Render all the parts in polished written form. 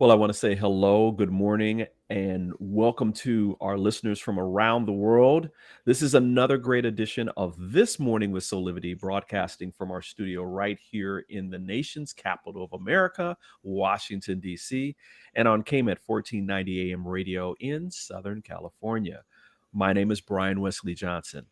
Well, I want to say hello, good morning, and welcome to our listeners from around the world. This is another great edition of This Morning with Soulivity, broadcasting from our studio right here in the nation's capital of America, Washington, D.C., and on KMET 1490 AM radio in Southern California. My name is Brian Wesley Johnson,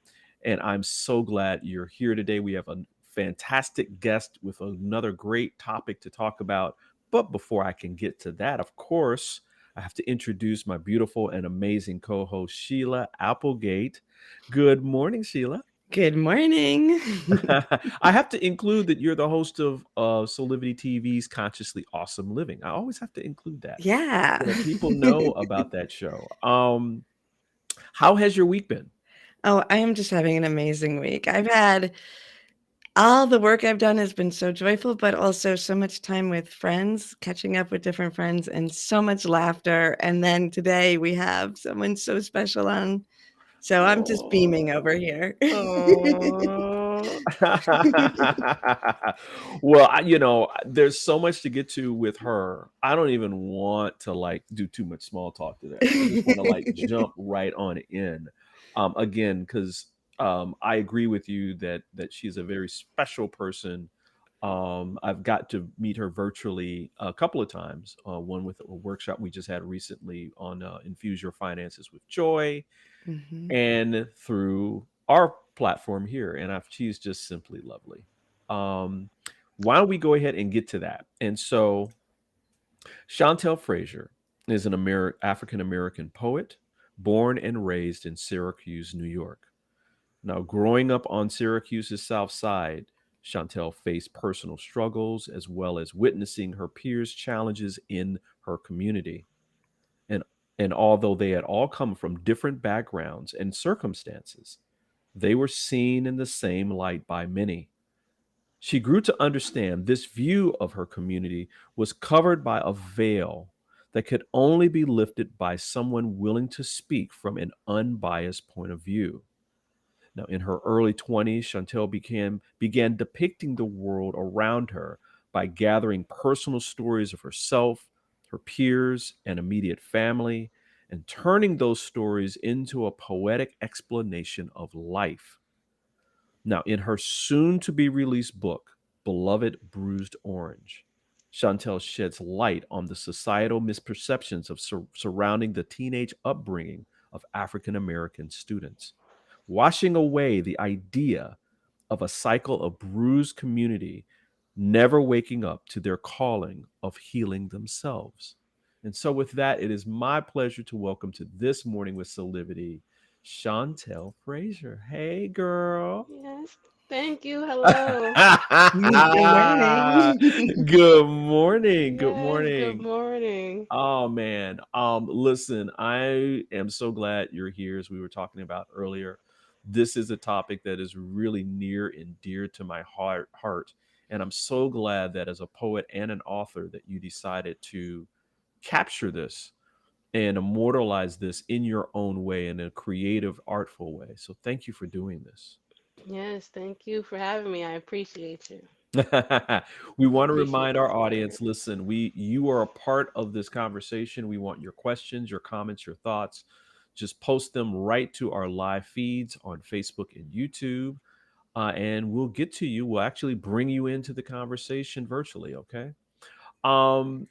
and I'm so glad you're here today. We have a fantastic guest with another great topic to talk about. But before I can get to that, of course, I have to introduce my beautiful and amazing co host, Sheila Applegate. Good morning, Sheila. Good morning. I have to include that you're the host of Soulivity TV's Consciously Awesome Living. I always have to include that Yeah. so that people know about that show. How has your week been? Oh, I am just having an amazing week. I've had all the work I've done has been so joyful, but also so much time with friends, catching up with different friends, and so much laughter. And then today we have someone so special on. So I'm just beaming over Oh, here. oh. Well, there's so much to get to with her. I don't even want to like do too much small talk today. I just want to like jump right on in. Again, because I agree with you that she's a very special person. I've got to meet her virtually a couple of times. One with a workshop we just had recently on Infuse Your Finances with Joy, Mhm. and through our platform here. And she's just simply lovely. Um, why don't we go ahead and get to that? And so, Chantel Frazier is an African American poet, born and raised in Syracuse, New York. Now, growing up on Syracuse's South Side, Chantel faced personal struggles as well as witnessing her peers' challenges in her community. And, and although they had all come from different backgrounds and circumstances, they were seen in the same light by many. She grew to understand this view of her community was covered by a veil that could only be lifted by someone willing to speak from an unbiased point of view. Now, in her early 20s, Chantel began depicting the world around her by gathering personal stories of herself, her peers, and immediate family, and turning those stories into a poetic explanation of life. Now, in her soon to be released book, Beloved Bruised Orange, Chantel sheds light on the societal misperceptions of surrounding the teenage upbringing of African American students, washing away the idea of a cycle of bruised community never waking up to their calling of healing themselves. And so, with that, it is my pleasure to welcome to This Morning with Soulivity, Chantel Frazier. Hey, girl. Yes. Thank you. Hello. Good morning. Good morning. Good Yes, good morning. morning. Oh man. Listen, I am so glad you're here as we were talking about earlier. This is a topic that is really near and dear to my heart. And I'm so glad that as a poet and an author that you decided to capture this and immortalize this in your own way in a creative, artful way. So thank you for doing this. Yes, thank you for having me. I appreciate you. We want to Appreciate remind this our honor. audience, listen, you are a part of this conversation. We want your questions, your comments, your thoughts. Just post them right to our live feeds on Facebook and YouTube, and we'll get to you. We'll actually bring you into the conversation virtually. Okay. um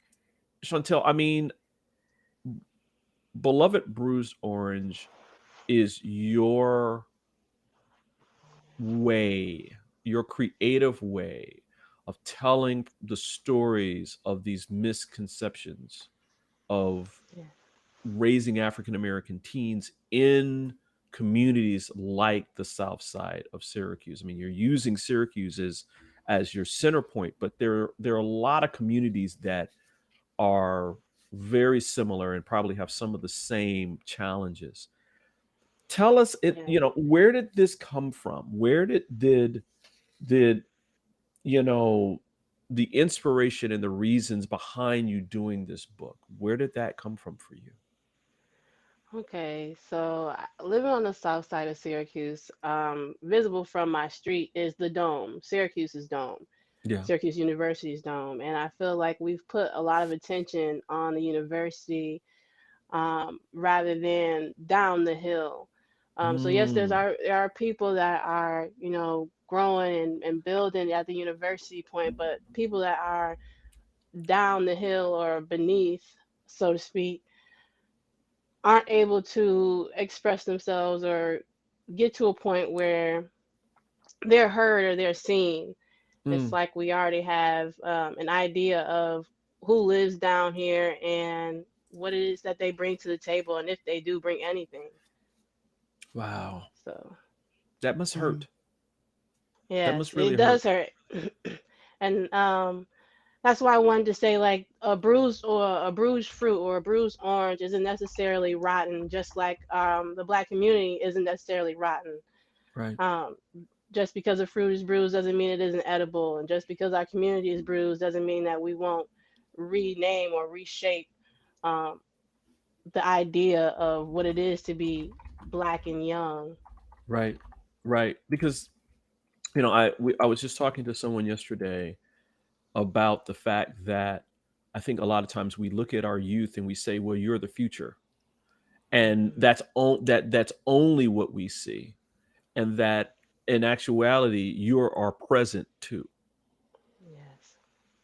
Chantel, I mean, Beloved Bruised Orange is your way, your creative way of telling the stories of these misconceptions of Yeah. raising African American teens in communities like the South Side of Syracuse. I mean, you're using Syracuse as your center point, but there are a lot of communities that are very similar and probably have some of the same challenges. Tell us, Yeah. where did this come from? Where did you know the inspiration and the reasons behind you doing this book, where did that come from for you? Okay, so living on the south side of Syracuse, visible from my street is the dome, Syracuse's dome. Yeah. Syracuse University's dome. And I feel like we've put a lot of attention on the university rather than down the hill. So yes, Mm. there are people that are, growing and building at the university point, but people that are down the hill or beneath, so to speak, aren't able to express themselves or get to a point where they're heard or they're seen. It's Mm. like we already have an idea of who lives down here and what it is that they bring to the table, and if they do bring anything. Wow. So, That must Mm. hurt. That yes, must it really does hurt. hurt. And that's why I wanted to say, like, a bruised fruit or a bruised orange isn't necessarily rotten, just like the black community isn't necessarily rotten. Right. Um, just because a fruit is bruised doesn't mean it isn't edible, and just because our community is bruised doesn't mean that we won't rename or reshape um, the idea of what it is to be black and young. Right. Right. Because I was just talking to someone yesterday about the fact that I think a lot of times we look at our youth and we say, "Well, you're the future," and Hmm. that's only what we see, and that in actuality, you're our present too. Yes,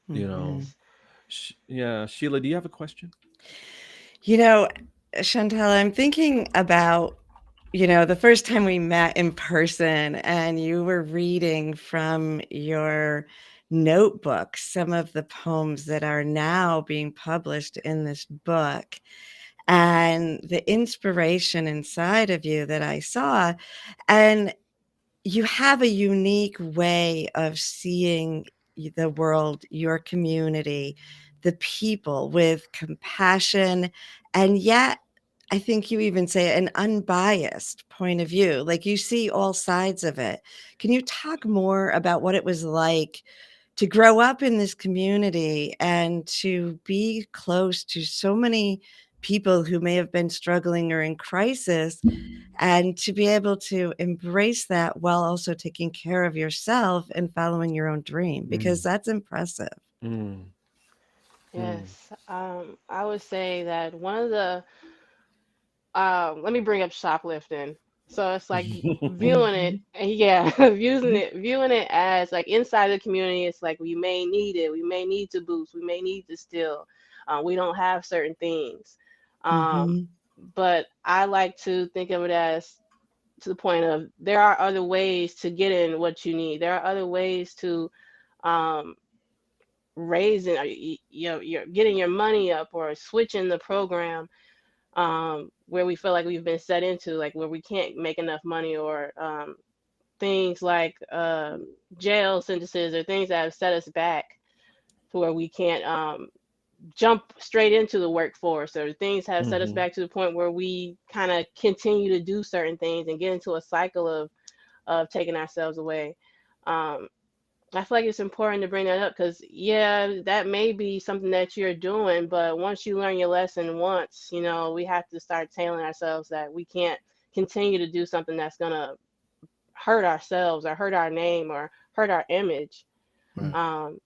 You know, Mhm. yes. Yeah, Sheila, do you have a question? You know, Chantel, I'm thinking about, the first time we met in person and you were reading from your notebook some of the poems that are now being published in this book, and the inspiration inside of you that I saw. And you have a unique way of seeing the world, your community, the people with compassion, and yet I think you even say an unbiased point of view. Like you see all sides of it. Can you talk more about what it was like to grow up in this community and to be close to so many people who may have been struggling or in crisis, and to be able to embrace that while also taking care of yourself and following your own dream, because Mm, that's impressive. mm, mm. Yes, I would say that one of the let me bring up shoplifting. So it's like viewing it, Mhm. yeah, viewing it as like inside the community. It's like we may need it, we may need to boost, we may need to steal. We don't have certain things, um, Mhm. but I like to think of it as to the point of there are other ways to get in what you need. There are other ways to um, raising, you're getting your money up or switching the program where we feel like we've been set into, like where we can't make enough money, or things like jail sentences or things that have set us back to where we can't jump straight into the workforce, or things have set us Mhm. back to the point where we kind of continue to do certain things and get into a cycle of taking ourselves away. Um, I feel like it's important to bring that up because, yeah, that may be something that you're doing, but once you learn your lesson once, we have to start telling ourselves that we can't continue to do something that's going to hurt ourselves or hurt our name or hurt our image. Right. Um,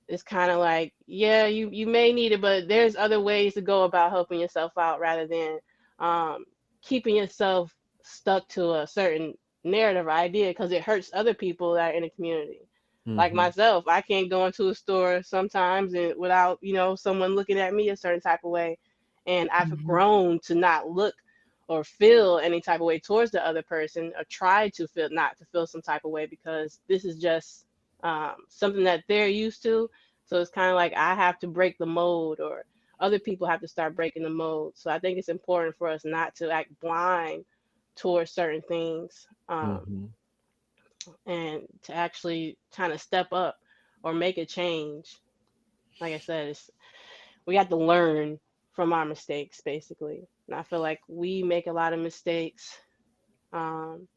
it's kind of like, yeah, you may need it, but there's other ways to go about helping yourself out rather than um, keeping yourself stuck to a certain narrative or idea because it hurts other people that are in the community. Like Mhm. myself, I can't go into a store sometimes and without, someone looking at me a certain type of way. And I've Mhm. grown to not look or feel any type of way towards the other person, or try to feel not to feel some type of way, because this is just something that they're used to. So it's kind of like I have to break the mold, or other people have to start breaking the mold. So I think it's important for us not to act blind towards certain things, Mhm. and to actually kind of step up or make a change. Like I said, we have to learn from our mistakes, basically. And I feel like we make a lot of mistakes, um,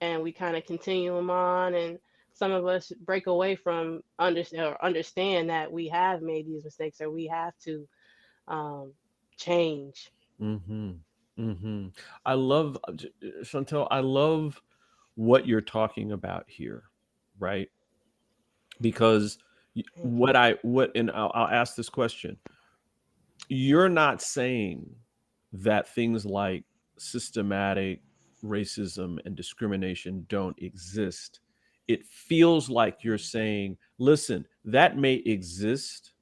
and we kind of continue them on, and some of us break away from understand that we have made these mistakes, or we have to um, change. Mhm. Mhm. I love Chantel, I love what you're talking about here, right? because Thank you. what, and I'll ask this question. You're not saying that things like systematic racism and discrimination don't exist. It feels like you're saying, listen, that may exist,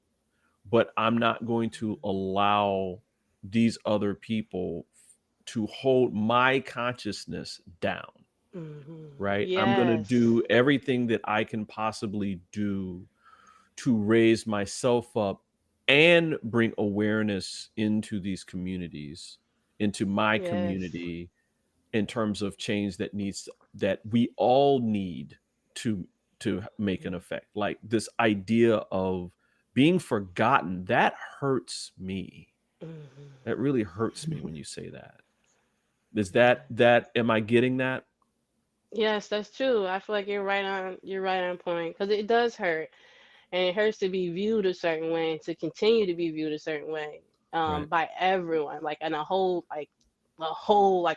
but I'm not going to allow these other people to hold my consciousness down, right? I'm going to Yes. do everything that I can possibly do to raise myself up and bring awareness into these communities, into my Yes. community, in terms of change that we all need to make an effect. Like this idea of being forgotten, that hurts me. Hmm. That really hurts me when you say that. Is Yeah. that am I getting that? Yes, that's true. I feel like you're right on point because it does hurt, and it hurts to be viewed a certain way and to continue to be viewed a certain way Right. by everyone, like in a whole like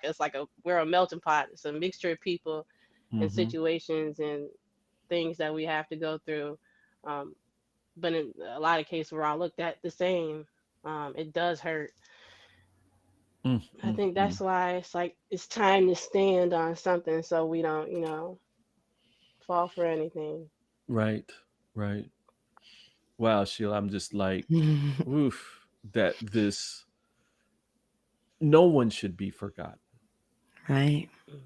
it's like we're a melting pot. It's a mixture of people and Mm-hmm. situations and things that we have to go through. Um, but in a lot of cases we're all looked at the same. It does hurt. I think Mm-hmm. that's why it's like it's time to stand on something so we don't, fall for anything. Right. Right. Wow, Sheila, I'm just like, oof, that this no one should be forgotten. Right. Mhm.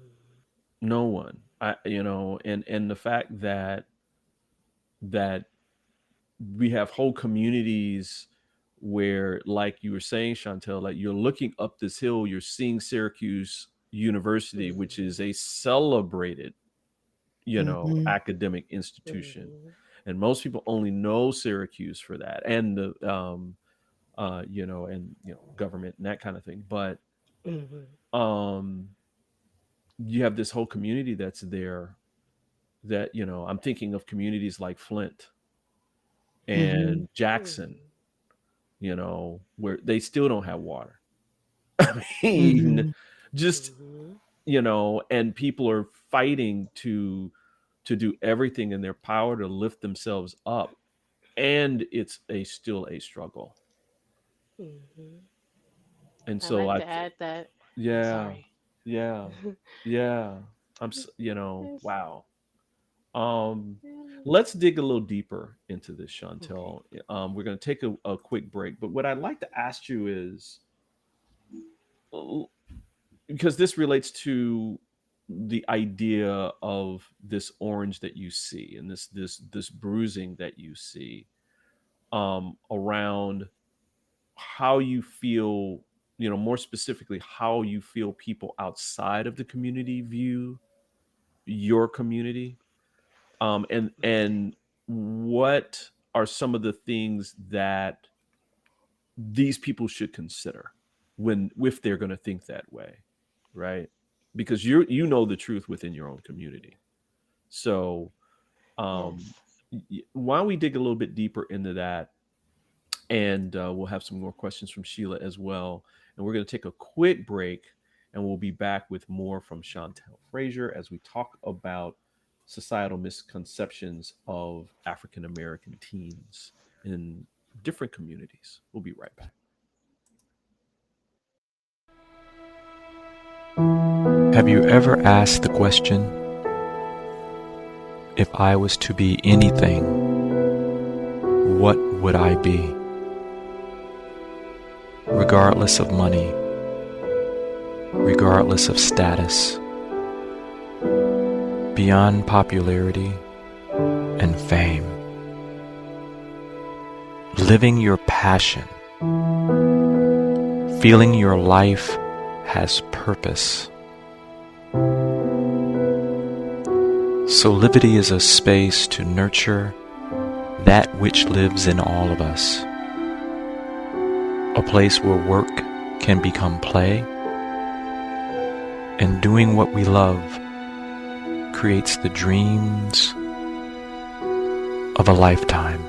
No one. And the fact that we have whole communities where, like you were saying, Chantel, like you're looking up this hill, you're seeing Syracuse University, which Mhm. is a celebrated, Hmm. academic institution. Mhm. And most people only know Syracuse for that, and the and government and that kind of thing. But Mhm. um you have this whole community that's there, that I'm thinking of communities like Flint Hmm. and Jackson, Mhm. where they still don't have water. I mean, Hmm. just Mhm. and people are fighting to do everything in their power to lift themselves up, and it's a still a struggle. Mhm. And I so like to add that. I'm yeah, sorry. yeah, yeah. Yes. Wow. Yeah. Let's dig a little deeper into this, Okay. Chantel. We're going to take a quick break, but what I'd like to ask you is, uh, because this relates to the idea of this orange that you see, and this bruising that you see, around how you feel, more specifically, how you feel people outside of the community view your community, Okay. and what are some of the things that these people should consider when if they're going to think that way, right? Because you know the truth within your own community. So um Yes. why don't we dig a little bit deeper into that, and we'll have some more questions from Sheila as well. And we're going to take a quick break, and we'll be back with more from Chantel Frazier as we talk about societal misconceptions of African American teens in different communities. We'll be right back. Have you ever asked the question, if I was to be anything, what would I be? Regardless of money, regardless of status, beyond popularity and fame, living your passion, feeling your life has purpose. Soulivity is a space to nurture that which lives in all of us, a place where work can become play, and doing what we love creates the dreams of a lifetime.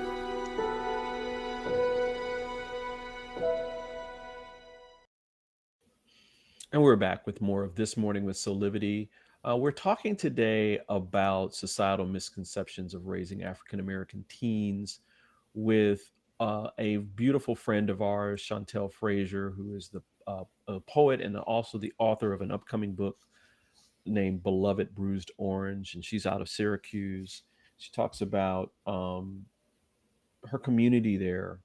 And we're back with more of This Morning with Soulivity. We're talking today about societal misconceptions of raising African American teens with a beautiful friend of ours, Chantel Frazier, who is a poet and also the author of an upcoming book named Beloved Bruised Orange. And she's out of Syracuse. She talks about her community there,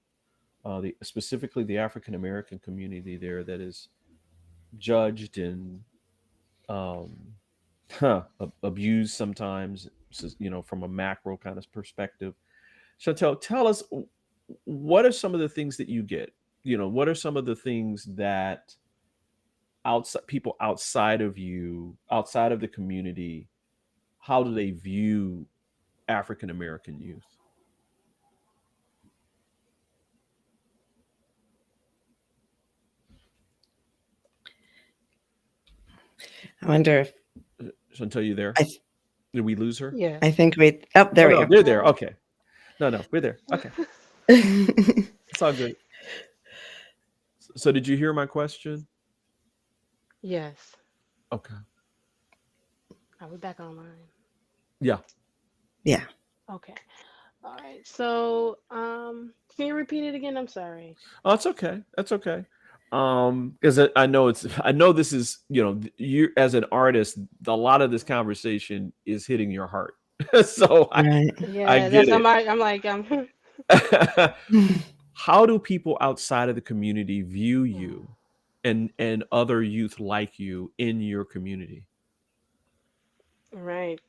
specifically the African American community there that is judged and um, abused sometimes, from a macro kind of perspective. Chantel, tell us, what are some of the things that you get? What are some of the things that outside people outside of you, outside of the community, how do they view African American youth? I wonder if Chantel, you there? I, Did we lose her? Yeah. I think we, oh, Oh there we no, they're there. Okay. No, we're there. Okay, go. it's all good. So, did you hear my question? Yes. Okay. Are we back online? Yeah. Yeah. Okay. All right. So, can you repeat it again? I'm sorry. Oh, it's okay. That's okay. Because I know this is, you as an artist, a lot of this conversation is hitting your heart. So Right. I Yeah, get that's it. I'm How do people outside of the community view you and other youth like you in your community? right.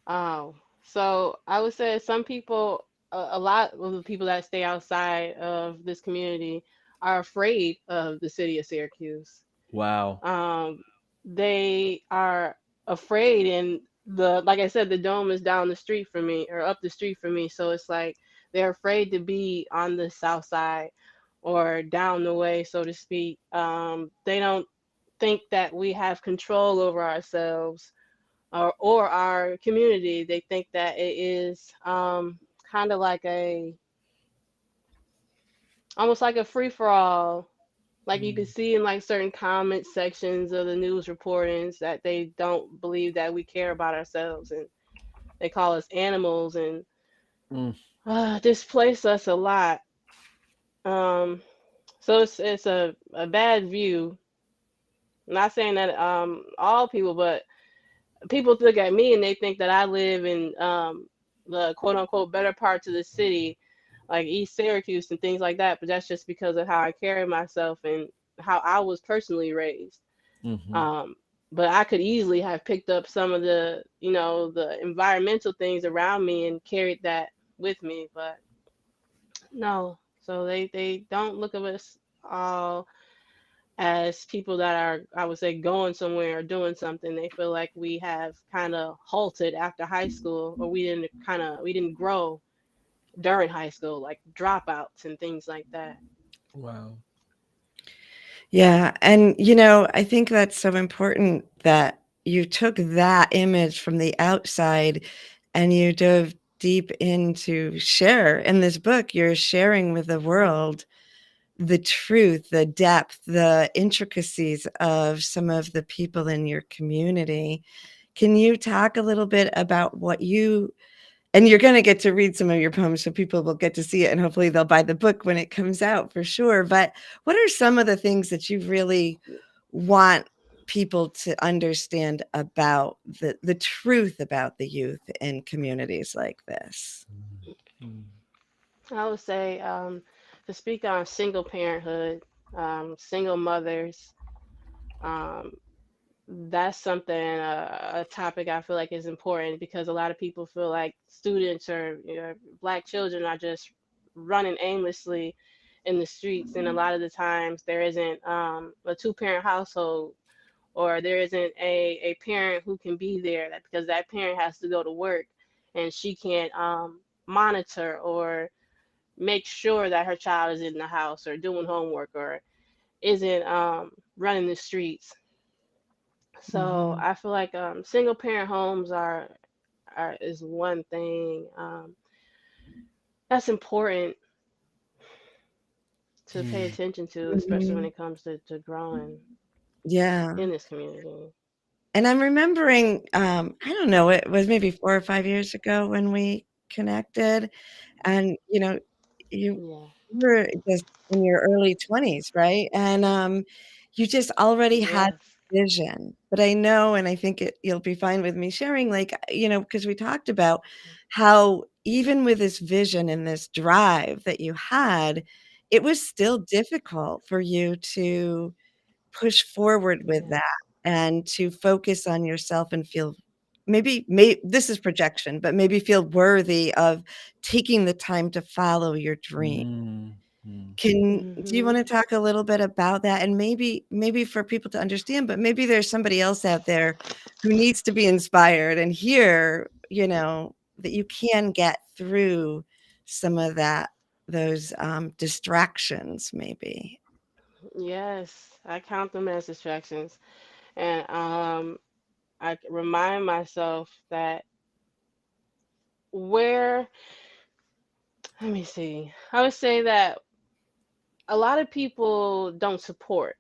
Oh, so I would say some people, a lot of the people that stay outside of this community are afraid of the city of Syracuse. Wow. Um, they are afraid, and like I said, the dome is down the street from me or up the street from me, so it's like they're afraid to be on the south side or down the way, so to speak. They don't think that we have control over ourselves or our community. They think that it is kind of like almost like a free for all. Like you can Mm, see in like certain comment sections of the news reportings that they don't believe that we care about ourselves, and they call us animals and mm, displace us a lot. Um, so it's a bad view. I'm not saying that all people, but people look at me and they think that I live in the quote unquote better parts of the city, like East Syracuse and things like that. But that's just because of how I carry myself and how I was personally raised. mhm. Um, but I could easily have picked up some of the environmental things around me and carried that with me. But no, so they don't look at us all as people that are, I would say, going somewhere or doing something. They feel like we have kind of halted after high school, or we didn't grow during high school, like dropouts and things like that. Wow. Yeah. And, I think that's so important that you took that image from the outside and you dove deep into share in this book. You're sharing with the world the truth, the depth, the intricacies of some of the people in your community. Can you talk a little bit about and you're going to get to read some of your poems so people will get to see it and hopefully they'll buy the book when it comes out for sure. But what are some of the things that you really want people to understand about the truth about the youth in communities like this? Mm, I would say to speak on single parenthood, single mothers. Um, that's something a topic I feel like is important because a lot of people feel like students or black children are just running aimlessly in the streets, and a lot of the times there isn't a two-parent household, or there isn't a parent who can be there, that because that parent has to go to work and she can't monitor or make sure that her child is in the house or doing homework or isn't running the streets. So Mhm. I feel like single parent homes are is one thing that's important to pay mm. attention to, especially when Mhm. it comes to growing Yeah. in this community. And I'm remembering, I don't know, it was maybe 4 or 5 years ago when we connected, and, you Yeah. were just in your early 20s, right? And, you just already had Yes. vision. But I know, and I think you'll be fine with me sharing, like, because we talked about how even with this vision and this drive that you had, it was still difficult for you to push forward with Yeah. that and to focus on yourself and feel maybe this is projection, but maybe feel worthy of taking the time to follow your dream. Mm, mm. Do you Hmm. wanna talk a little bit about that? And maybe for people to understand, but maybe there's somebody else out there who needs to be inspired and hear, that you can get through some of those, distractions maybe. Yes, I count them as distractions, and I remind myself that where, let me see, I would say that a lot of people don't support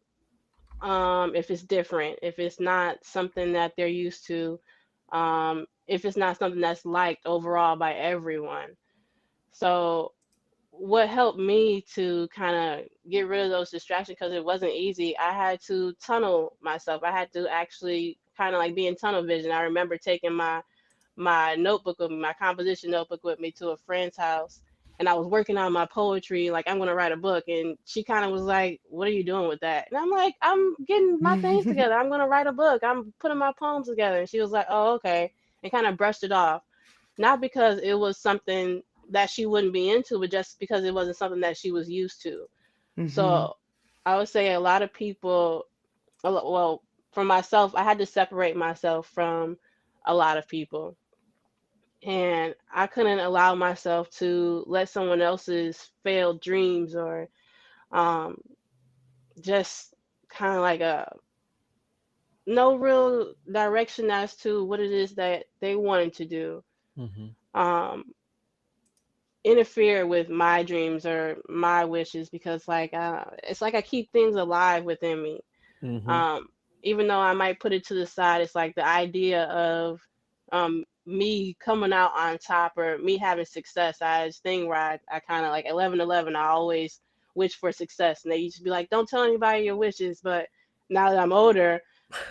if it's different, if it's not something that they're used to, if it's not something that's liked overall by everyone. So what helped me to kind of get rid of those distractions, because it wasn't easy, I had to tunnel myself. I had to actually kind of like be in tunnel vision. I remember taking my notebook with me, my composition notebook with me to a friend's house. And I was working on my poetry, like I'm gonna write a book. And she kind of was like, "What are you doing with that?" And I'm like, "I'm getting my things together. I'm gonna write a book. I'm putting my poems together." And she was like, "Oh, okay," and kind of brushed it off. Not because it was something that she wouldn't be into, but just because it wasn't something that she was used to. Mhm. So I would say a lot of people, well, for myself, I had to separate myself from a lot of people, and I couldn't allow myself to let someone else's failed dreams or um, just kind of like a no real direction as to what it is that they wanted to do Mhm. um, interfere with my dreams or my wishes, because like it's like I keep things alive within me. Mhm. Um, Even though I might put it to the side, it's like the idea of me coming out on top or me having success. I had this thing where I kind of like 11 I always wish for success. And they used to be like, don't tell anybody your wishes. But now that I'm older,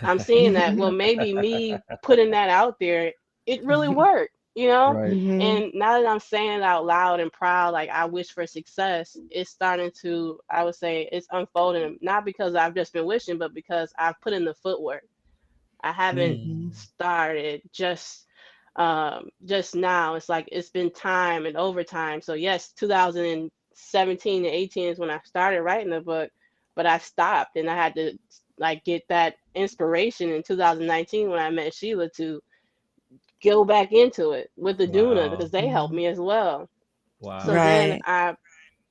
I'm seeing that, well, maybe me putting that out there, it really worked, you know? Right. Mhm. And now that I'm saying it out loud and proud, like I wish for success, it's starting to, I would say, it's unfolding. Not because I've just been wishing, but because I've put in the footwork. I haven't Mhm. started just now. It's like it's been time and overtime. So yes, 2017 and 18 is when I started writing the book, but I stopped and I had to like get that inspiration in 2019 when I met Sheila to go back into it with the Duna, Wow. because they helped Mhm. me as well. So Wow. then Right. I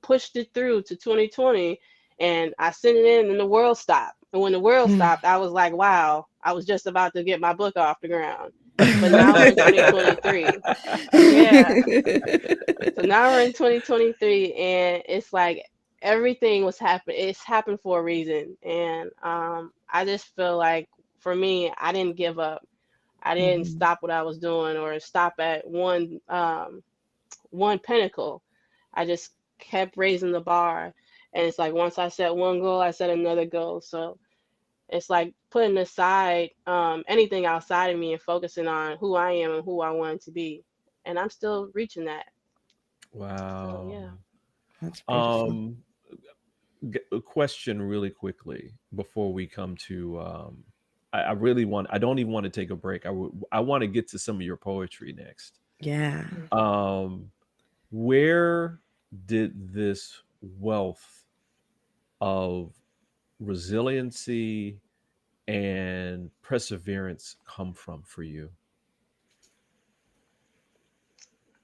pushed it through to 2020 and I sent it in and the world stopped. And when the world stopped, I was like, wow, I was just about to get my book off the ground. But now we're in 2023. Yeah. So now we're in 2023 and it's like everything was happening. It's happened for a reason. And I just feel like for me, I didn't give up. I didn't Mhm. stop what I was doing or stop at one pinnacle. I just kept raising the bar. And it's like once I set one goal, I set another goal. So it's like putting aside anything outside of me and focusing on who I am and who I want to be. And I'm still reaching that. So Wow. yeah. That's beautiful. Um, a question really quickly before we come to. I really want. I don't even want to take a break. I want to get to some of your poetry next. Yeah. Um, where did this wealth of resiliency and perseverance come from for you?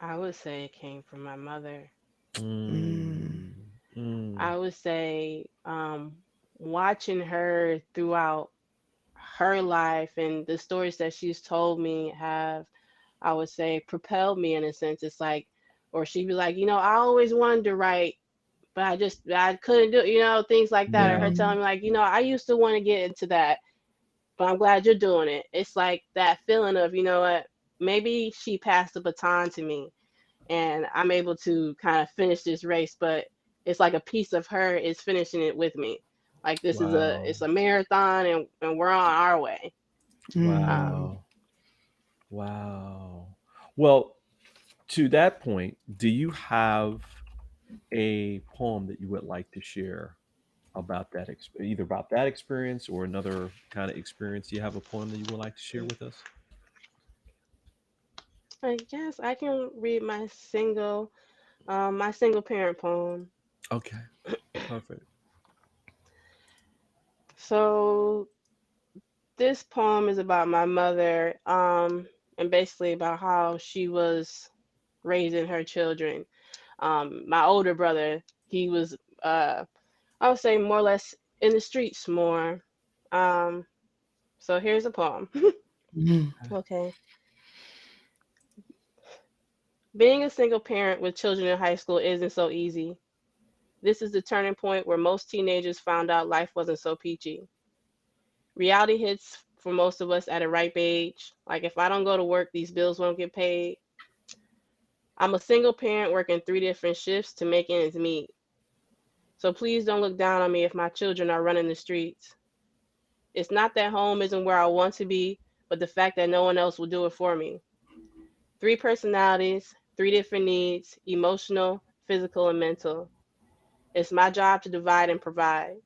I would say it came from my mother. Mm. Mm, mm, I would say watching her throughout her life and the stories that she's told me have, I would say, propelled me in a sense. It's like, or she'd be like, I always wanted to write, but I couldn't do it, things like that. Or her yeah. telling Mhm. me like, I used to want to get into that. but I'm glad you're doing it. It's like that feeling of, you know what, maybe she passed the baton to me and I'm able to kind of finish this race, but it's like a piece of her is finishing it with me. Like this is Wow. it's a marathon and we're on our way. Um, Wow. Wow. Well, to that point, do you have a poem that you would like to share about that, either about that experience or another kind of experience? Do you have a poem that you would like to share with us? I guess I can read my single parent poem. Okay, perfect. So this poem is about my mother, and basically about how she was raising her children. My older brother, he was, I would say, more or less in the streets more. Um, so here's a poem. Mhm. Okay. Being a single parent with children in high school isn't so easy. This is the turning point where most teenagers found out life wasn't so peachy. Reality hits for most of us at a ripe age. Like, if I don't go to work, these bills won't get paid. I'm a single parent working 3 different shifts to make ends meet. So please don't look down on me if my children are running the streets. It's not that home isn't where I want to be, but the fact that no one else will do it for me. 3 personalities, 3 different needs: emotional, physical, and mental. It's my job to divide and provide,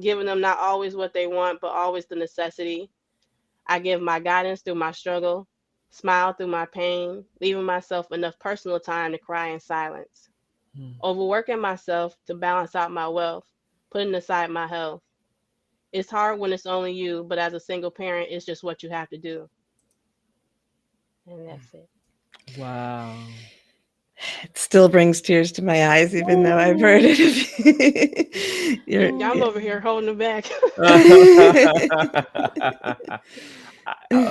giving them not always what they want, but always the necessity. I give my guidance through my struggle, smile through my pain, leaving myself enough personal time to cry in silence. Hmm. Overworking myself to balance out my wealth, putting aside my health. It's hard when it's only you, but as a single parent, it's just what you have to do. And that's it. Wow. It still brings tears to my eyes, even though I've heard Ooh. it. You're, Yeah, I'm over here holding it back.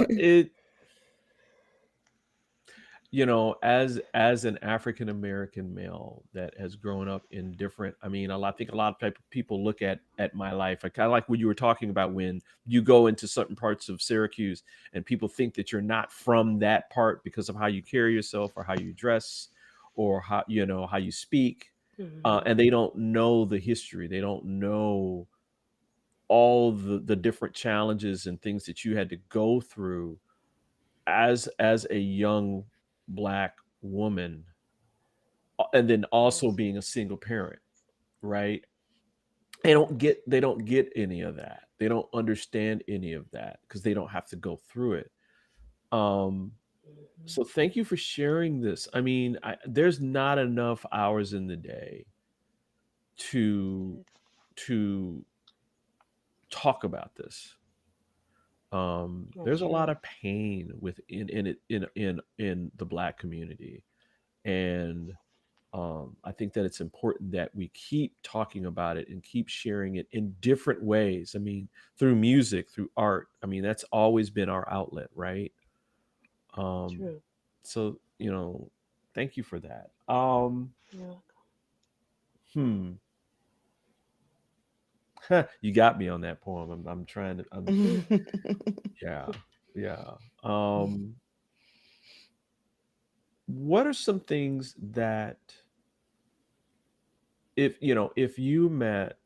It, as an African American male that has grown up in different, I mean, I think a lot of people look at my life. I kind of like what you were talking about when you go into certain parts of Syracuse and people think that you're not from that part because of how you carry yourself or how you dress or how you speak, Mhm. and they don't know the history. They don't know all the different challenges and things that you had to go through as a young black woman, and then also Yes. being a single parent, right? They don't get any of that. They don't understand any of that because they don't have to go through it. um Mhm. so thank you for sharing this. I mean, there's not enough hours in the day to Yes. to talk about this. That's There's a lot true. of pain within in it in the black community, and I think that it's important that we keep talking about it and keep sharing it in different ways. I mean, through music, through art. I mean, that's always been our outlet, right? Um, True. so thank you for that. Yeah. Hmm. You got me on that poem. I'm trying to. Yeah, yeah. Um, what are some things that, if you met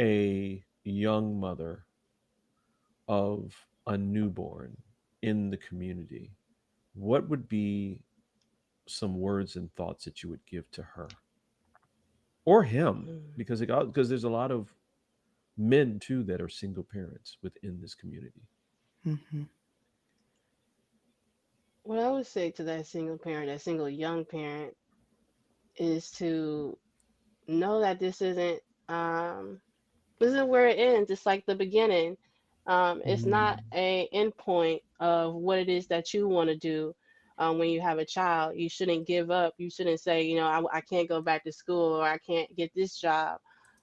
a young mother of a newborn in the community, what would be some words and thoughts that you would give to her or him? Mm. Because there's a lot of men too that are single parents within this community. Mhm. What I would say to that single parent, that single young parent, is to know that um this isn't where it ends. It's like the beginning. It's not Mm, a end point of what it is that you want to do. When you have a child, you shouldn't give up. You shouldn't say, I can't go back to school, or I can't get this job,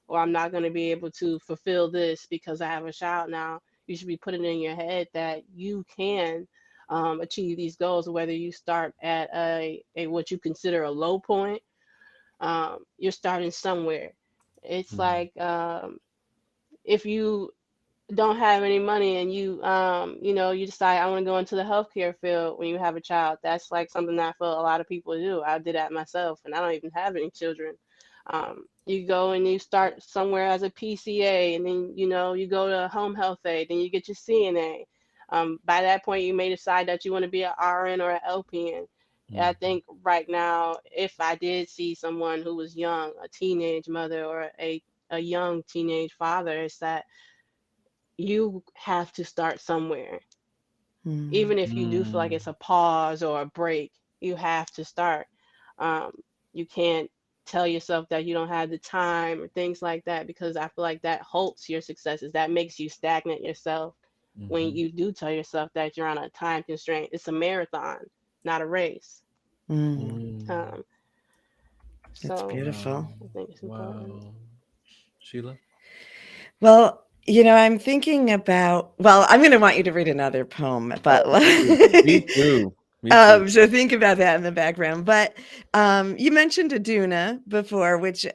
or I'm not going to be able to fulfill this because I have a child now. You should be putting it in your head that you can achieve these goals, whether you start at a what you consider a low point. You're starting somewhere. It's mm, like, if you don't have any money and you decide I want to go into the healthcare field when you have a child. That's like something that I feel a lot of people do. I did that myself, and I don't even have any children. You go and you start somewhere as a PCA, and then you go to home health aide, then you get your CNA. By that point you may decide that you want to be an RN or an LPN. And I Mhm. think right now, if I did see someone who was young, a teenage mother or a young teenage father, is that you have to start somewhere. Mm. Even if you do feel like Mm. it's a pause or a break, you have to start. Um, you can't tell yourself that you don't have the time or things like that, because I feel like that halts your successes. That makes you stagnate yourself when Mhm. you do tell yourself that you're on a time constraint. It's a marathon, not a race. Mm. Mm. Um, It's so beautiful. Wow. I think it's important. Wow. Sheila? Well, I'm thinking about, well, I'm going to want you to read another poem, but Oh, please. Me too. Me too. so think about that in the background. But you mentioned Aduna before, which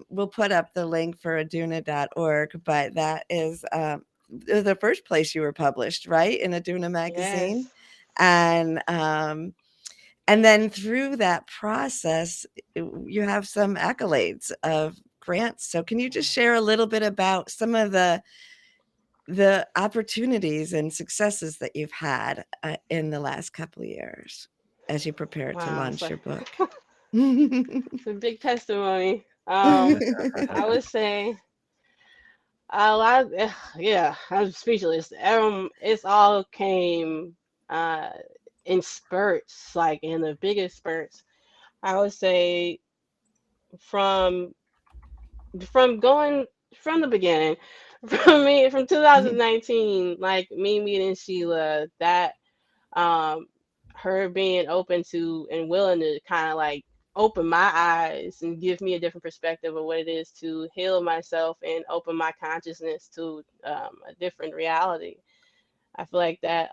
we'll put up the link for aduna.org, but that is the first place you were published, right? In Aduna magazine. Yes. And then through that process, you have some accolades of grants. So can you just share a little bit about some of the opportunities and successes that you've had in the last couple of years as you prepare to Wow. launch your book? It's a big testimony. I would say a lot. Yeah, I'm speechless. It's all came uh in spurts, like in the biggest spurts. I would say from going from the beginning, from 2019, like me meeting Sheila, that um her being open to and willing to kind of like open my eyes and give me a different perspective of what it is to heal myself and open my consciousness to a different reality. I feel like that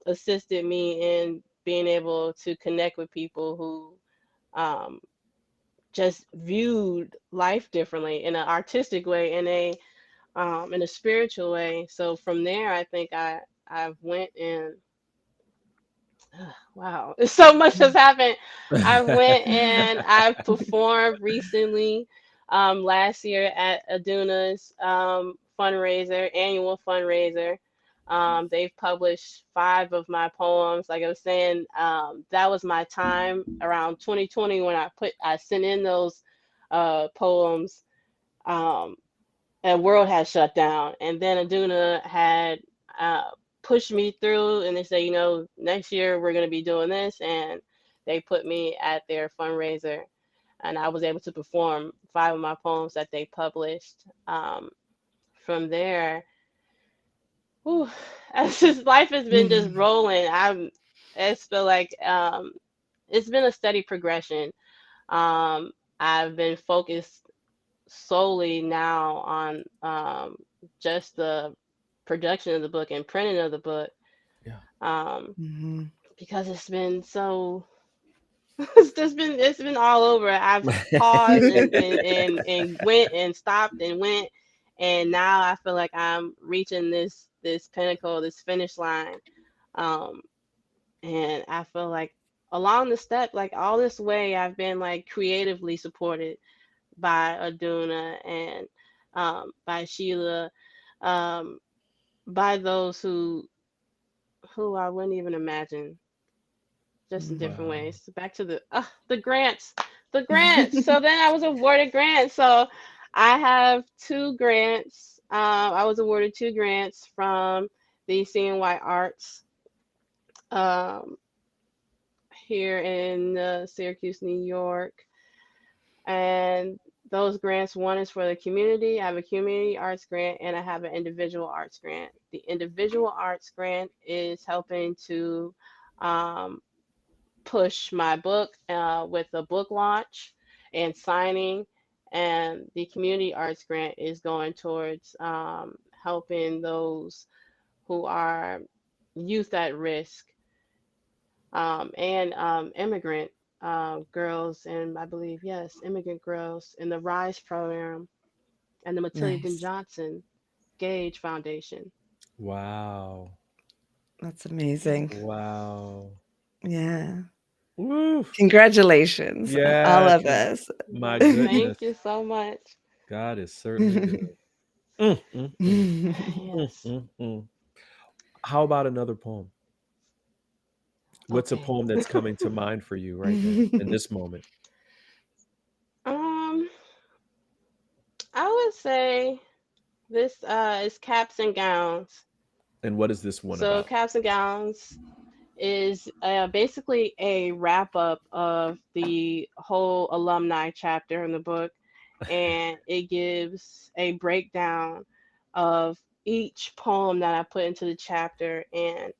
assisted me in being able to connect with people who um, just viewed life differently in an artistic way, in a spiritual way. So from there, I think I went and wow, so much has happened. I went and I performed recently, last year at Aduna's fundraiser, annual fundraiser. They've published 5 of my poems. Like I was saying, that was my time around 2020 when I sent in those poems. Um, and world had shut down, and then Aduna had uh, pushed me through, and they said, next year we're going to be doing this, and they put me at their fundraiser, and I was able to perform 5 of my poems that they published. From there, whew, as just life has been just rolling. It's feel like it's been a steady progression. Um, I've been focused solely now on just the production of the book and printing of the book, Yeah. um, Mhm. because it's been so it's been all over. I've paused and went and stopped and went, and now I feel like I'm reaching this pinnacle, this finish line. Um, and I feel like along the step, like all this way, I've been like creatively supported by Aduna and by Sheila, um, by those who I wouldn't even imagine, just in Mhm. different Wow. ways. Back to the grants, the grants. So then I was awarded grants. So I have 2 grants. I was awarded 2 grants from the CNY Arts um, here in Syracuse, New York. And those grants, one is for the community. I have a community arts grant and I have an individual arts grant. The individual arts grant is helping to um, push my book with a book launch and signing. And the community arts grant is going towards helping those who are youth at risk, and immigrant girls, and I believe, yes, immigrant girls in the RISE program and the Matilda Ben Nice. Johnson. Gage Foundation. Wow. That's Yes. amazing. Wow. Yeah. Woo. Congratulations, all Yes. of us. My Yes. goodness. Thank you so much. God is certainly good. Mm, mm, mm, Yes. mm. How about another poem? What's a Okay. poem that's coming to mind for you right now in this moment? um, I would say this is Caps and Gowns. And what is this one So about? Caps and Gowns is basically a wrap up of the whole alumni chapter in the book, and it gives a breakdown of each poem that I put into the chapter, and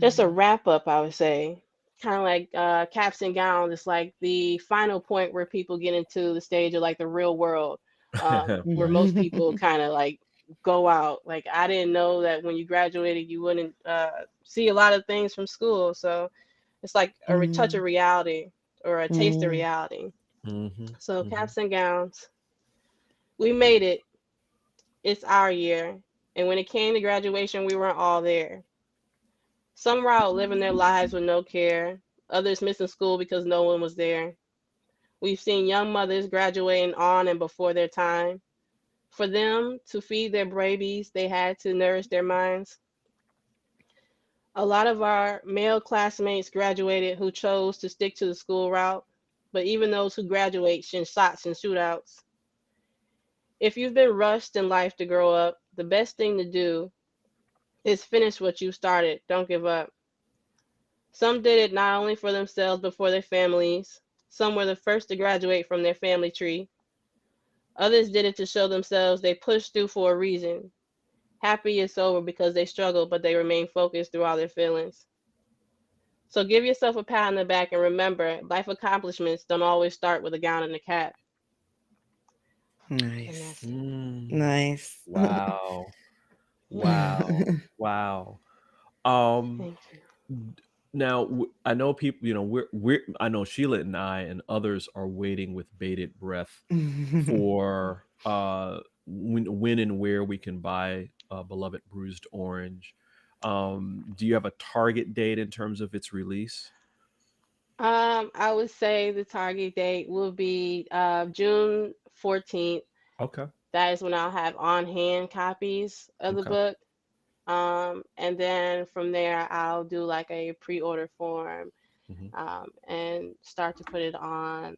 just a Mhm. wrap up, I would say. Kind of like Caps and Gowns, it's like the final point where people get into the stage of like the real world, where Right. most people kind of like go out. Like, I didn't know that when you graduated, you wouldn't see a lot of things from school. So it's like a touch of Mhm. reality or a taste of Mhm. reality. Mm-hmm. So, Mm-hmm. Caps and Gowns, we made it. It's our year. And when it came to graduation, we weren't all there. Some were out living their lives with no care, others missing school because no one was there. We've seen young mothers graduating on and before their time. For them to feed their babies, they had to nourish their minds. A lot of our male classmates graduated who chose to stick to the school route, but even those who graduate shin shots and shootouts. If you've been rushed in life to grow up, the best thing to do is finish what you started. Don't give up. Some did it not only for themselves but for their families. Some were the first to graduate from their family tree. Others did it to show themselves they pushed through for a reason. Happy it's over because they struggled, but they remained focused through all their feelings. So give yourself a pat on the back and remember, life accomplishments don't always start with a gown and a cap. And Nice. that's it. Mm. Nice. Wow. Yes. Wow. Wow. Um, Thank you. Now I know people, we're I know Sheila and I and others are waiting with bated breath for when and where we can buy beloved bruised orange. Do you have a target date in terms of its release? I would say the target date will be June 14th. Okay. That is when I'll have on hand copies of the Okay. book. And then from there, I'll do like a pre order form, Hmm. and start to put it on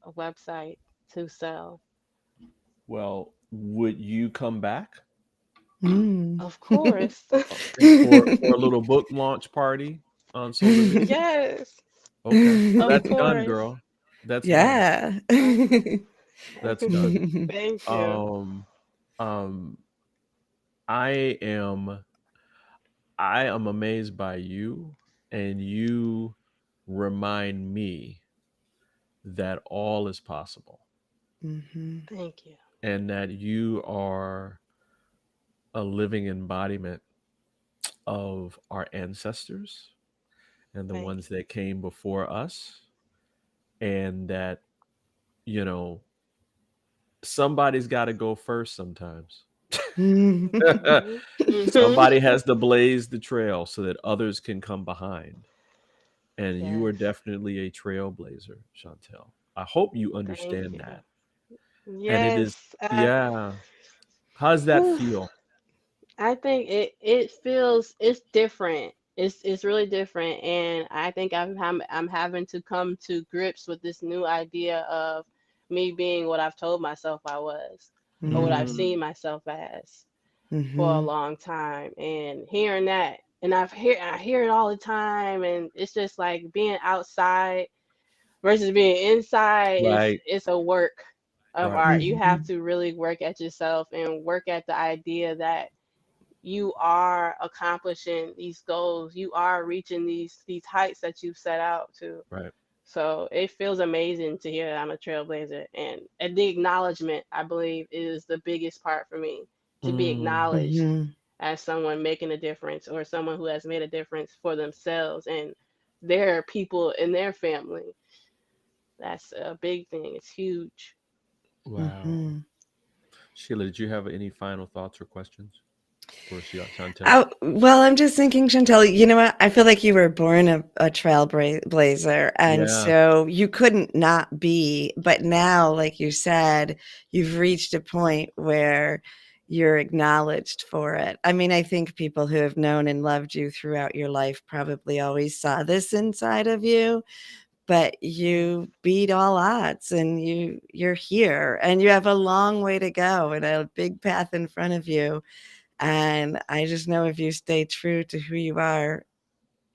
a website to sell. Well, would you come back Mm. Of course. for a little book launch party on Soulivity? Yes, Okay. of That's done, course. girl. That's done. Yeah. Okay. That's done. Thank you. Um, um, I am I am amazed by you, and you remind me that all is possible, Mhm. Thank you. and that you are a living embodiment of our ancestors and the Thank ones that came before us, and that, you know, somebody's got to go first sometimes. you. Hmm. Hmm. Somebody has to blaze the trail so that others can come behind. And you are Yes. definitely a trailblazer, Chantel. I hope you Thank understand you. that. And it is, Yes. yeah. How does that Whew. feel? I think it feels it's different. It's really different, and I think I'm having to come to grips with this new idea of me being what I've told myself I was, or what I've Mhm. Mm, seen myself as for a Mhm. long time, and hearing that, and I hear it all the time, and it's just like being outside versus being inside is right, it's a work of right. art. You have Mhm. to really work at yourself and work at the idea that you are accomplishing these goals, you are reaching these heights that you've set out to. Right. So it feels amazing to hear that I'm a trailblazer, and the acknowledgement, I believe, is the biggest part for me, to be Mm, acknowledged Mhm. as someone making a difference or someone who has made a difference for themselves and their people in their family. That's a big thing. It's huge. wow. Mhm. Sheila, did you have any final thoughts or questions for Chantel? Oh, well, I'm just thinking, Chantel, you know what? I feel like you were born a trailblazer, and Yeah. so you couldn't not be. But now, like you said, you've reached a point where you're acknowledged for it. I mean, I think people who have known and loved you throughout your life probably always saw this inside of you, but you beat all odds and you're here and you have a long way to go and a big path in front of you. And I just know if you stay true to who you are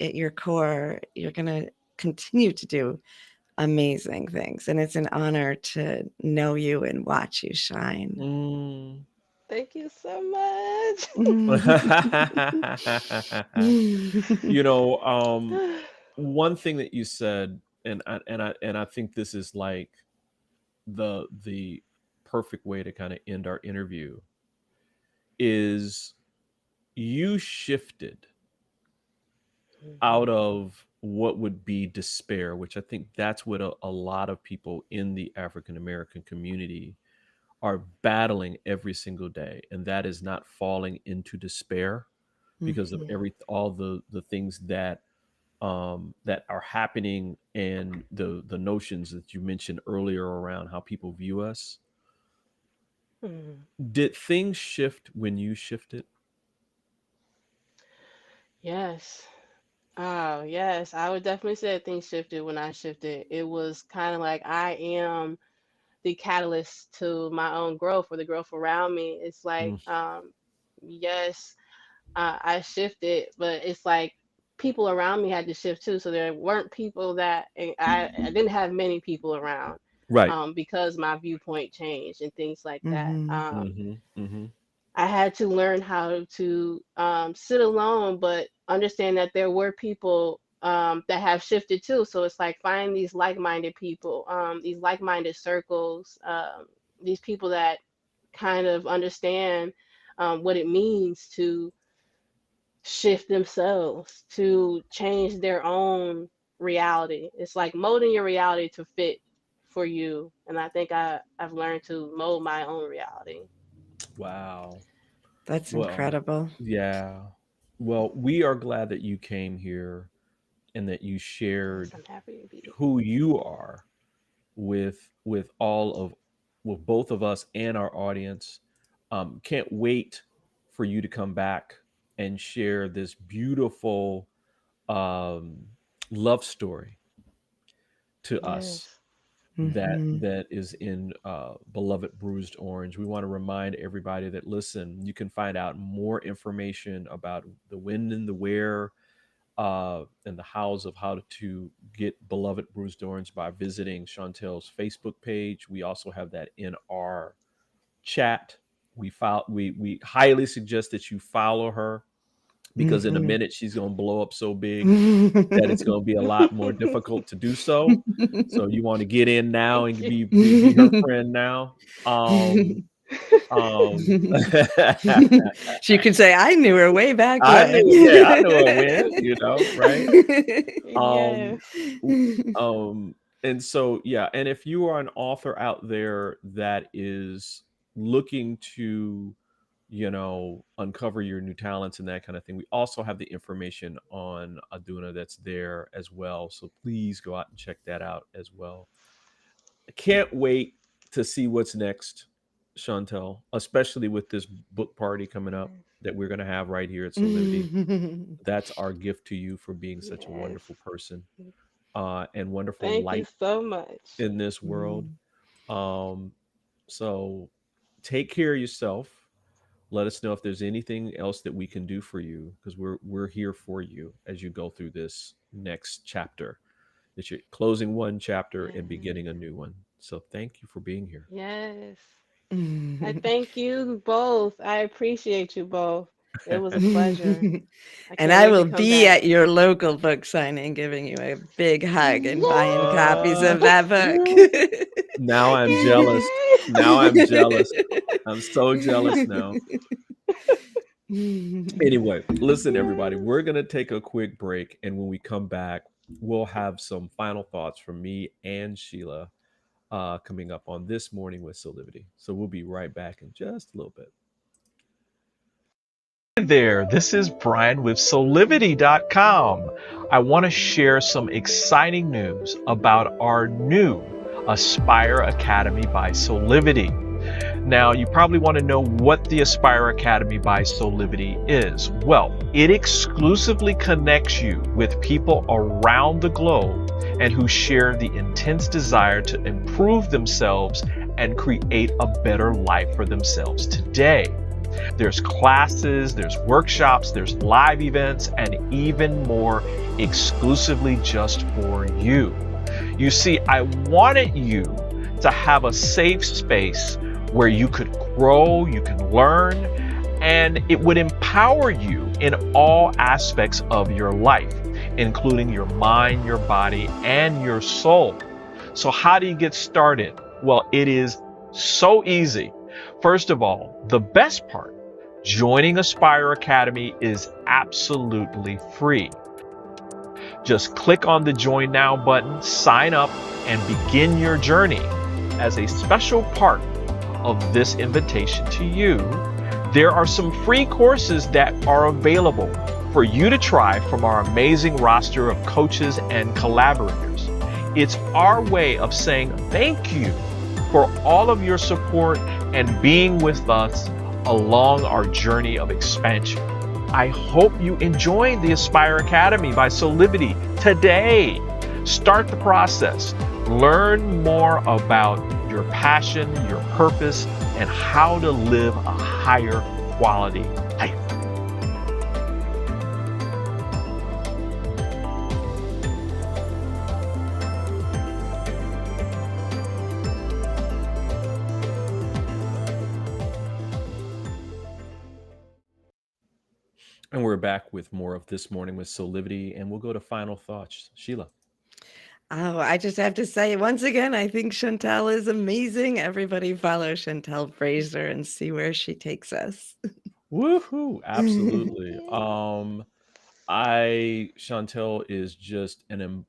at your core, you're going to continue to do amazing things. And it's an honor to know you and watch you shine. Mm. Thank you so much. You know, one thing that you said, and I think this is like the perfect way to kind of end our interview, is you shifted out of what would be despair, which I think that's what a lot of people in the African American community are battling every single day, and that is not falling into despair because of all the things that that are happening, and the notions that you mentioned earlier around how people view us. Mhm. Did things shift when you shifted? Yes. Oh, yes. I would definitely say things shifted when I shifted. It was kind of like I am the catalyst to my own growth or the growth around me. It's like, Mm. yes, I shifted, but it's like people around me had to shift too. So there weren't people that I didn't have many people around, Right. because my viewpoint changed and things like that. Mm-hmm. Mm-hmm. I had to learn how to sit alone, but understand that there were people that have shifted too. So it's like finding these like-minded people, these like-minded circles, these people that kind of understand what it means to shift themselves, to change their own reality. It's like molding your reality to fit for you. And I think I've learned to mold my own reality. Wow. That's Well, incredible. yeah. Well, we are glad that you came here and that you Yes, shared I'm happy to be who you are with all of with both of us and our audience. Can't wait for you to come back and share this beautiful um, love story to here. us Yes. that is in Beloved Bruised Orange. We want to remind everybody that, listen, you can find out more information about the when and the where and the hows of how to get Beloved Bruised Orange by visiting Chantel's Facebook page. We also have that in our chat. We highly suggest that you follow her, because in a minute she's going to blow up so big that it's going to be a lot more difficult to do so. So you want to get in now Thank and you. be her friend now. Um So you could say, I knew her way back I when. knew, yeah, I knew a win, right? Um, Yes. w- um, and so, yeah, and if you are an author out there that is looking to, uncover your new talents and that kind of thing, we also have the information on Aduna that's there as well. So please go out and check that out as well. I can't wait to see what's next, Chantel, especially with this book party coming up that we're going to have right here at Soulivity. That's our gift to you for being such a Yes. wonderful person and wonderful Thank you light so much. in this world. Um, so take care of yourself. Let us know if there's anything else that we can do for you, because we're here for you as you go through this next chapter. That you're closing one chapter and beginning a new one. So thank you for being here. Yes. I thank you both. I appreciate you both. It was a pleasure. I And can't I wait to will come be back. at your local book signing, giving you a big hug and buying copies Uh, of that book. Now I'm jealous. Now Yay! I'm jealous. I'm so jealous now. Anyway, listen, everybody, we're going to take a quick break. And when we come back, we'll have some final thoughts from me and Sheila coming up on This Morning with Soulivity. So we'll be right back in just a little bit. Hi there, this is Brian with Soulivity.com. I want to share some exciting news about our new Aspire Academy by Soulivity. Now, you probably want to know what the Aspire Academy by Soulivity is. Well, it exclusively connects you with people around the globe and who share the intense desire to improve themselves and create a better life for themselves today. There's classes, there's workshops, there's live events, and even more exclusively just for you. You see, I wanted you to have a safe space where you could grow, you can learn, and it would empower you in all aspects of your life, including your mind, your body, and your soul. So how do you get started? Well, it is so easy. First of all, the best part, joining Aspire Academy is absolutely free. Just click on the Join Now button, sign up, and begin your journey. As a special part of this invitation to you, there are some free courses that are available for you to try from our amazing roster of coaches and collaborators. It's our way of saying thank you for all of your support and being with us along our journey of expansion. I hope you enjoy the Aspire Academy by Soulivity today. Start the process. Learn more about your passion, your purpose, and how to live a higher quality life. And we're back with more of This Morning with Soulivity, and we'll go to final thoughts. Sheila. Oh, I just have to say once again, I think Chantel is amazing. Everybody follow Chantel Frazier and see where she takes us. Woohoo! Absolutely. Chantel is just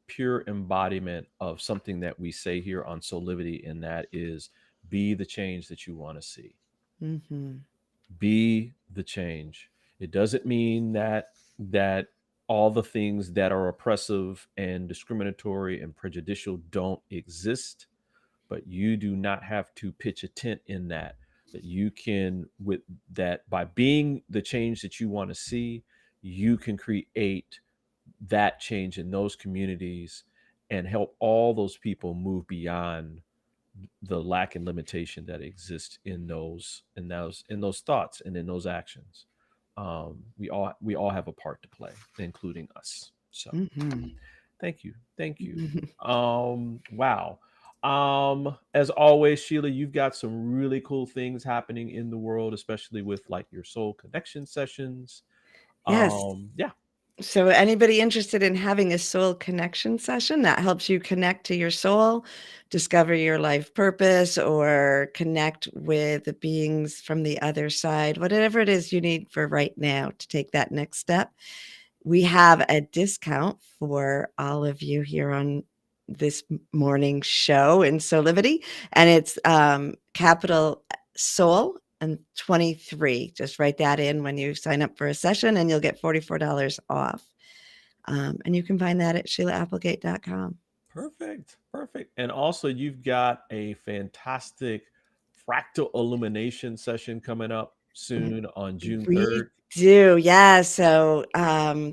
pure embodiment of something that we say here on Soulivity, and that is be the change that you want to see. Mm-hmm. Be the change. It doesn't mean that all the things that are oppressive and discriminatory and prejudicial don't exist, but you do not have to pitch a tent in that you can, with that, by being the change that you want to see, you can create that change in those communities and help all those people move beyond the lack and limitation that exists in those thoughts and in those actions. We all have a part to play, including us. So Mm-hmm. thank you. Wow. As always, Sheila, you've got some really cool things happening in the world, especially with like your soul connection sessions. Yes. Yeah. So anybody interested in having a soul connection session that helps you connect to your soul, discover your life purpose, or connect with the beings from the other side, whatever it is you need for right now to take that next step, we have a discount for all of you here on this morning show in Soulivity, and it's capital Soul and 23. Just write that in when you sign up for a session, and you'll get $44 off. And you can find that at SheilaApplegate.com. Perfect. And also, you've got a fantastic fractal illumination session coming up soon on June We 3rd. do, yeah. So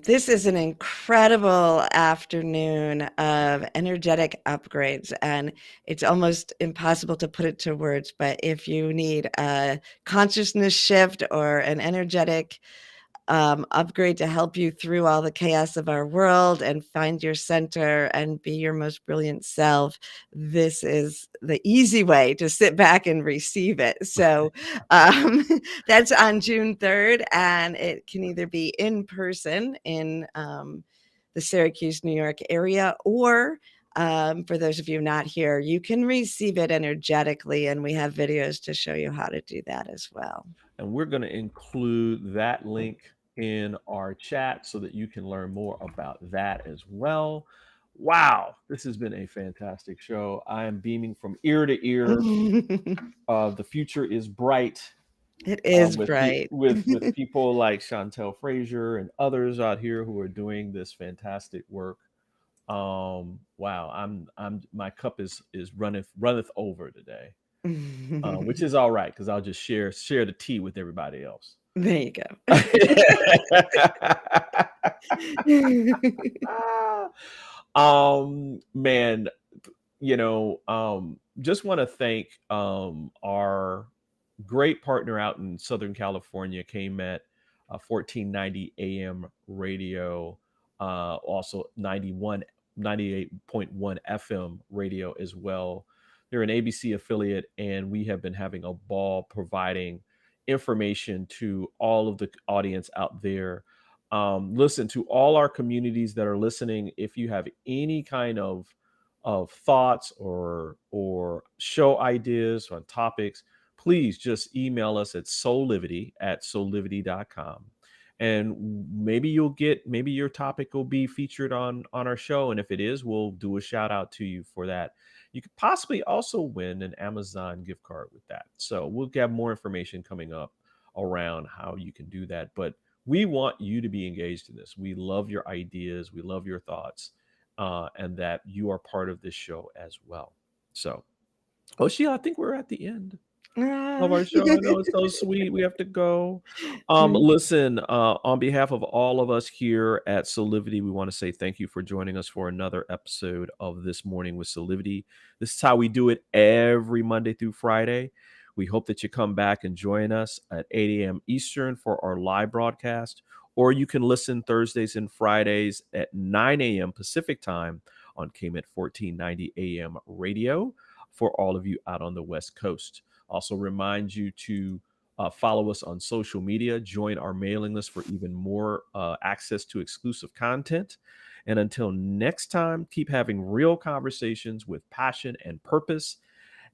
this is an incredible afternoon of energetic upgrades, and it's almost impossible to put it to words. But if you need a consciousness shift or an energetic upgrade to help you through all the chaos of our world and find your center and be your most brilliant self, this is the easy way to sit back and receive it. So that's on June 3rd, and it can either be in person in the Syracuse, New York area, or for those of you not here, you can receive it energetically, and we have videos to show you how to do that as well. And we're going to include that link in our chat so that you can learn more about that as well. wow, this has been a fantastic show. I am beaming from ear to ear. The future is bright. It is with bright. with people like Chantel Frazier and others out here who are doing this fantastic work. Wow, I'm my cup is runneth over today, which is all right because I'll just share the tea with everybody else. There you go. Man, just want to thank our great partner out in Southern California, KMET, 1490 AM radio, also 98.1 FM radio as well. They're an ABC affiliate, and we have been having a ball providing information to all of the audience out there. Listen, to all our communities that are listening, if you have any kind of thoughts or show ideas on topics, please just email us at soulivity@soulivity.com. And maybe your topic will be featured on our show. And if it is, we'll do a shout out to you for that. You could possibly also win an Amazon gift card with that. So we'll have more information coming up around how you can do that. But we want you to be engaged in this. We love your ideas. We love your thoughts. And that you are part of this show as well. So, Sheila, I think we're at the end of our show. I know it's so sweet. We have to go. Listen, on behalf of all of us here at Soulivity, we want to say thank you for joining us for another episode of This Morning with Soulivity. This is how we do it every Monday through Friday. We hope that you come back and join us at 8 a.m. Eastern for our live broadcast, or you can listen Thursdays and Fridays at 9 a.m. Pacific time on KMET 1490 AM radio for all of you out on the West Coast. Also remind you to follow us on social media, join our mailing list for even more access to exclusive content. And until next time, keep having real conversations with passion and purpose,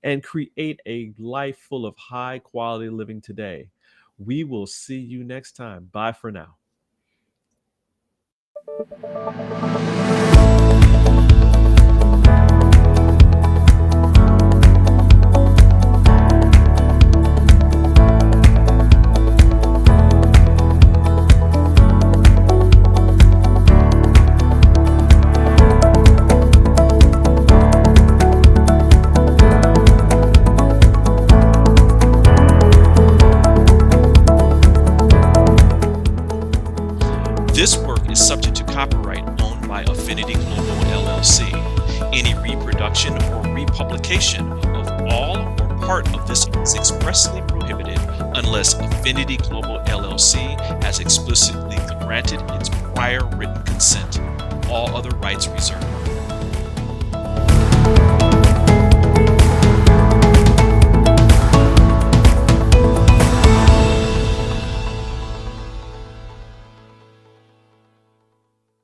and create a life full of high quality living today. We will see you next time. Bye for now. This work is subject to copyright owned by Affinity Global LLC. Any reproduction or republication of all or part of this is expressly prohibited unless Affinity Global LLC has explicitly granted its prior written consent. All other rights reserved.